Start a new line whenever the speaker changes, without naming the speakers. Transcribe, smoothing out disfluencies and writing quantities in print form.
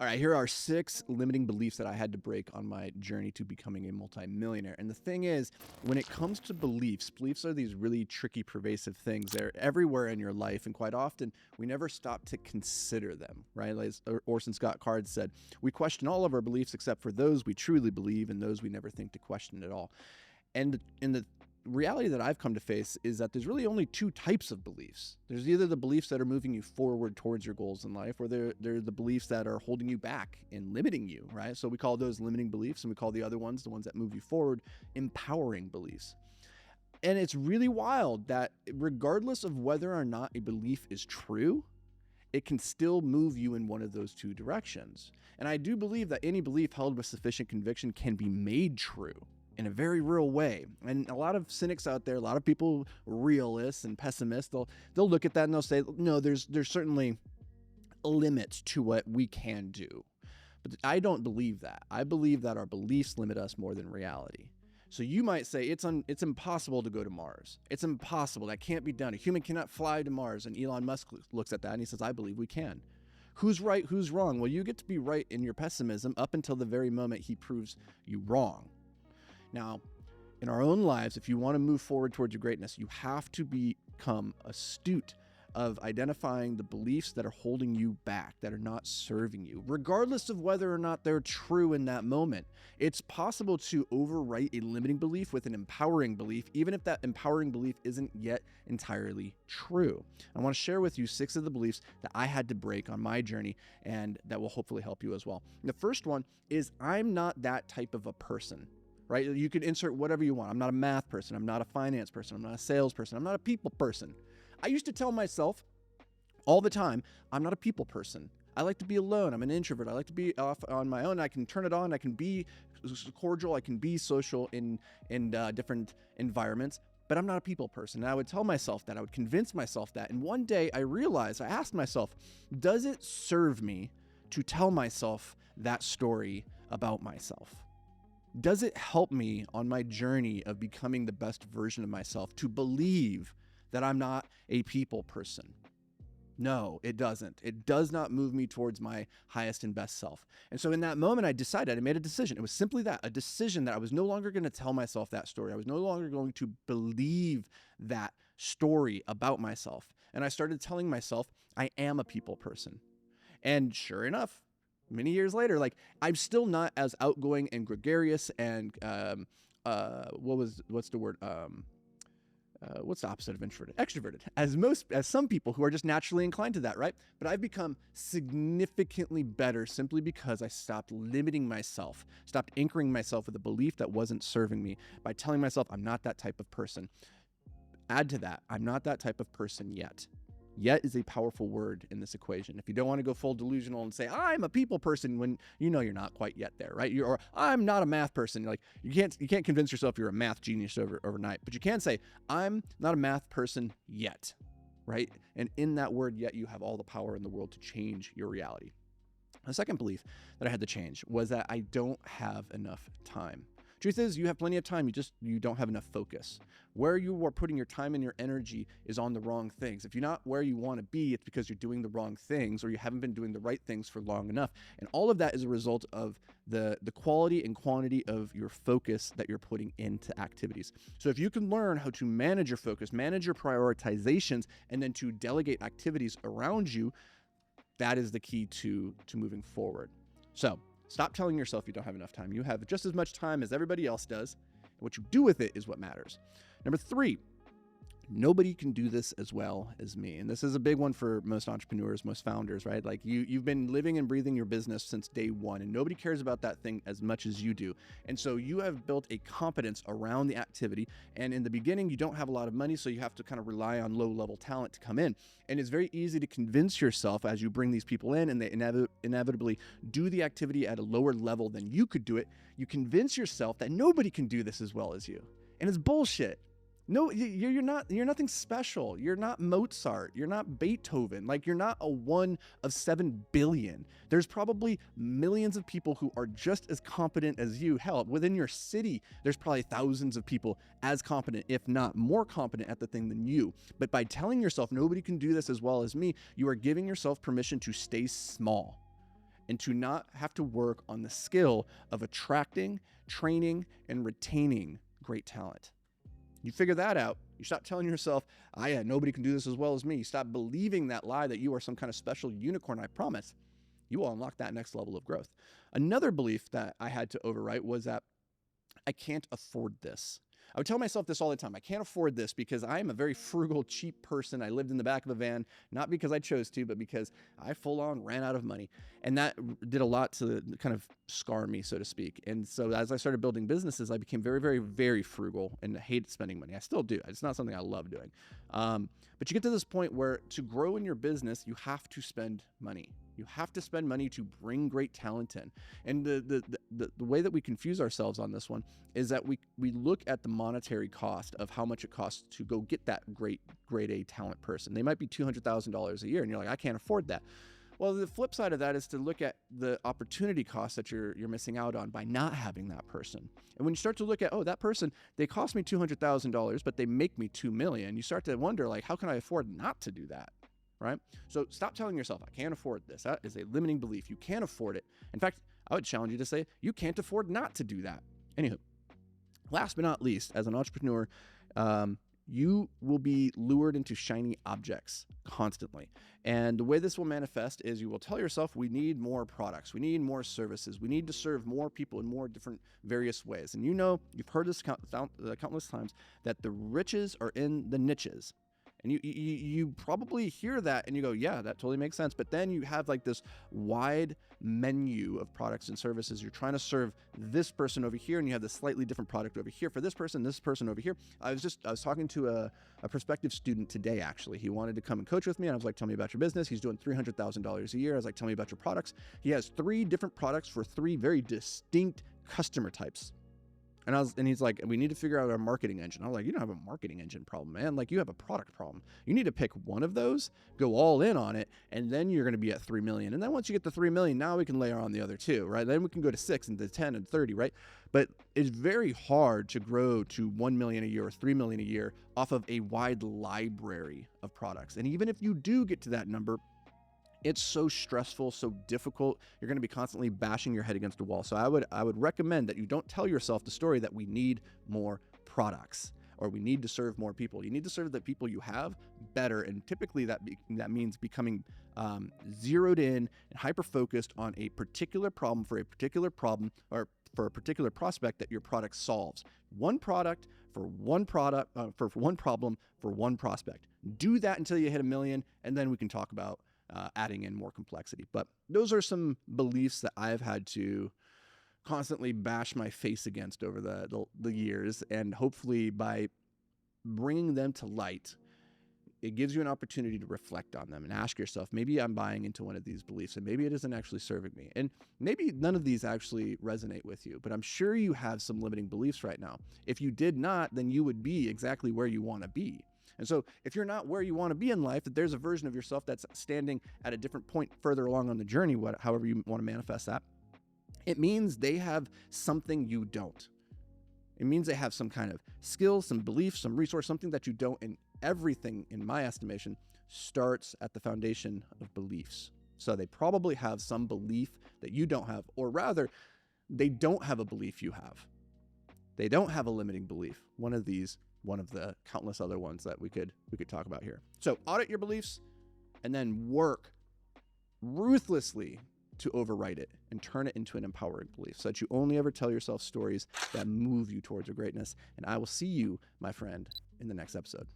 All right, here are 6 limiting beliefs that I had to break on my journey to becoming a multimillionaire. And the thing is, when it comes to beliefs are these really tricky, pervasive things. They're everywhere in your life, and quite often we never stop to consider them, right? As Orson Scott Card said, we question all of our beliefs except for those we truly believe and those we never think to question at all. And in the reality that I've come to face is that there's really only 2 types of beliefs. There's either the beliefs that are moving you forward towards your goals in life, or they're the beliefs that are holding you back and limiting you, right? So we call those limiting beliefs, and we call the other ones, the ones that move you forward, empowering beliefs. And it's really wild that regardless of whether or not a belief is true, it can still move you in one of those 2 directions. And I do believe that any belief held with sufficient conviction can be made true in a very real way. And a lot of cynics out there, a lot of people, realists and pessimists, they'll look at that and they'll say, no, there's certainly a limit to what we can do. But I don't believe that. I believe that our beliefs limit us more than reality. So you might say it's impossible to go to Mars. It's impossible. That can't be done. A human cannot fly to Mars. And Elon Musk looks at that and he says, I believe we can. Who's right? Who's wrong? Well, you get to be right in your pessimism up until the very moment he proves you wrong. Now, in our own lives, if you want to move forward towards your greatness, you have to become astute of identifying the beliefs that are holding you back, that are not serving you, regardless of whether or not they're true in that moment. It's possible to overwrite a limiting belief with an empowering belief, even if that empowering belief isn't yet entirely true. I want to share with you 6 of the beliefs that I had to break on my journey, and that will hopefully help you as well. The first one is, I'm not that type of a person. Right? You can insert whatever you want. I'm not a math person. I'm not a finance person. I'm not a sales person. I'm not a people person. I used to tell myself all the time, I'm not a people person. I like to be alone. I'm an introvert. I like to be off on my own. I can turn it on. I can be cordial. I can be social in different environments, but I'm not a people person. And I would tell myself that. I would convince myself that. And one day I realized, I asked myself, does it serve me to tell myself that story about myself? Does it help me on my journey of becoming the best version of myself to believe that I'm not a people person? No, it doesn't. It does not move me towards my highest and best self. And so in that moment, I made a decision. It was simply that, a decision that I was no longer going to tell myself that story. I was no longer going to believe that story about myself. And I started telling myself, I am a people person. And sure enough, many years later, I'm still not as outgoing and gregarious and what's the word? What's the opposite of introverted? Extroverted, as some people who are just naturally inclined to that, right? But I've become significantly better simply because I stopped limiting myself, stopped anchoring myself with a belief that wasn't serving me by telling myself I'm not that type of person. Add to that, I'm not that type of person yet. Yet is a powerful word in this equation. If you don't want to go full delusional and say, I'm a people person, when you know you're not quite yet there, right? Or I'm not a math person. You can't convince yourself you're a math genius overnight, but you can say, I'm not a math person yet, right? And in that word yet, you have all the power in the world to change your reality. The second belief that I had to change was that I don't have enough time. Truth is, you have plenty of time, you don't have enough focus. Where you are putting your time and your energy is on the wrong things. If you're not where you want to be, it's because you're doing the wrong things, or you haven't been doing the right things for long enough. And all of that is a result of the quality and quantity of your focus that you're putting into activities. So if you can learn how to manage your focus, manage your prioritizations, and then to delegate activities around you, that is the key to moving forward. So stop telling yourself you don't have enough time. You have just as much time as everybody else does. And what you do with it is what matters. Number 3, nobody can do this as well as me. And this is a big one for most entrepreneurs, most founders, right? You've been living and breathing your business since day one, and nobody cares about that thing as much as you do. And so you have built a competence around the activity. And in the beginning, you don't have a lot of money, so you have to kind of rely on low-level talent to come in. And it's very easy to convince yourself as you bring these people in and they inevitably do the activity at a lower level than you could do it. You convince yourself that nobody can do this as well as you. And it's bullshit. No, you're nothing special. You're not Mozart. You're not Beethoven. You're not a 1 of 7 billion. There's probably millions of people who are just as competent as you. Hell, within your city, there's probably thousands of people as competent, if not more competent at the thing than you. But by telling yourself nobody can do this as well as me, you are giving yourself permission to stay small. and to not have to work on the skill of attracting, training, and retaining great talent. You figure that out. You stop telling yourself, yeah, nobody can do this as well as me. You stop believing that lie that you are some kind of special unicorn, I promise. You will unlock that next level of growth. Another belief that I had to overwrite was that I can't afford this. I would tell myself this all the time. I can't afford this because I am a very frugal, cheap person. I lived in the back of a van, not because I chose to, but because I full on ran out of money. And that did a lot to kind of scar me, so to speak. And so as I started building businesses, I became very, very, very frugal and hated spending money. I still do. It's not something I love doing. But you get to this point where to grow in your business, you have to spend money. You have to spend money to bring great talent in. And the way that we confuse ourselves on this one is that we look at the monetary cost of how much it costs to go get that grade A talent person. They might be $200,000 a year, and you're like, I can't afford that. Well, the flip side of that is to look at the opportunity cost that you're missing out on by not having that person. And when you start to look at, that person, they cost me $200,000, but they make me $2 million, you start to wonder, like, how can I afford not to do that? Right? So stop telling yourself, I can't afford this. That is a limiting belief. You can't afford it. In fact, I would challenge you to say, you can't afford not to do that. Anywho, last but not least, as an entrepreneur, you will be lured into shiny objects constantly. And the way this will manifest is you will tell yourself, we need more products, we need more services, we need to serve more people in more different various ways. And you've heard this countless times, that the riches are in the niches. And you probably hear that and you go, yeah, that totally makes sense. But then you have like this wide menu of products and services. You're trying to serve this person over here, and you have this slightly different product over here for this person over here. I was talking to a prospective student today, actually. He wanted to come and coach with me, and I was like, tell me about your business. He's doing $300,000 a year. I was like, tell me about your products. He has 3 different products for 3 very distinct customer types. And he's like, we need to figure out our marketing engine. I was like, you don't have a marketing engine problem, man. Like, you have a product problem. You need to pick one of those, go all in on it, and then you're going to be at 3 million. And then once you get to 3 million, now we can layer on the other 2, right? Then we can go to 6 and to 10 and 30, right? But it's very hard to grow to 1 million a year or 3 million a year off of a wide library of products. And even if you do get to that number, it's so stressful, so difficult. You're going to be constantly bashing your head against a wall. So I would recommend that you don't tell yourself the story that we need more products or we need to serve more people. You need to serve the people you have better. And typically that means becoming zeroed in and hyper-focused on a particular problem for a particular problem or for a particular prospect that your product solves. One product for one product, for one problem for one prospect. Do that until you hit 1 million, and then we can talk about adding in more complexity. But those are some beliefs that I've had to constantly bash my face against over the years. And hopefully by bringing them to light, it gives you an opportunity to reflect on them and ask yourself, maybe I'm buying into one of these beliefs and maybe it isn't actually serving me. And maybe none of these actually resonate with you, but I'm sure you have some limiting beliefs right now. If you did not, then you would be exactly where you want to be. And so if you're not where you want to be in life, that there's a version of yourself that's standing at a different point further along on the journey, however you want to manifest that, it means they have something you don't. It means they have some kind of skill, some belief, some resource, something that you don't. And everything, in my estimation, starts at the foundation of beliefs. So they probably have some belief that you don't have, or rather, they don't have a belief you have. They don't have a limiting belief. One of the countless other ones that we could talk about here. So audit your beliefs and then work ruthlessly to overwrite it and turn it into an empowering belief so that you only ever tell yourself stories that move you towards your greatness. And I will see you, my friend, in the next episode.